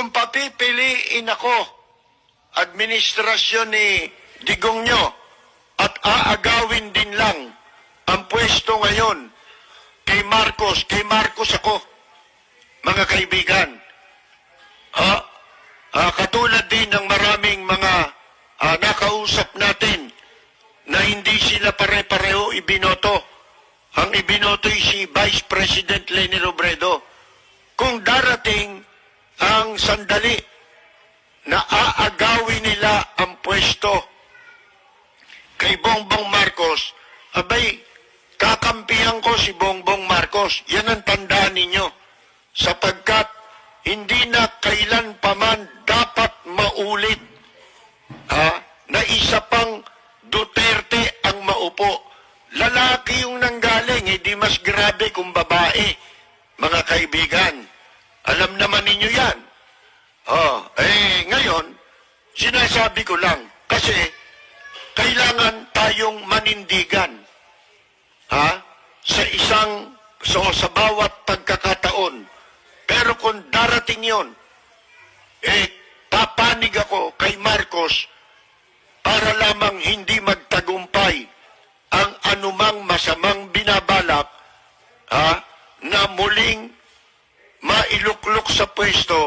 kung papipiliin ako, administrasyon ni Digong nyo, at aagawin din lang ang pwesto ngayon kay Marcos ako, mga kaibigan. Katulad din ng maraming mga nakausap natin na hindi sila pare-pareho ibinoto. Ang ibinoto'y si Vice President Leni Robredo. Kung darating ang sandali na aagawin nila ang pwesto kay Bongbong Marcos, abay, kakampihan ko si Bongbong Marcos. Yan ang tandaan ninyo. Sapagkat hindi na kailan paman dapat maulit na isa pang Duterte ang maupo. Lalaki yung nanggaling, di mas grabe kung babae, mga kaibigan. Alam naman ninyo yan. Ngayon, sinasabi ko lang, kasi kailangan tayong manindigan sa bawat pagkakataon. Pero kung darating yon, papanig ako kay Marcos para lamang hindi magtagumpay ang anumang masamang binabalak na muling mailuklok sa pwesto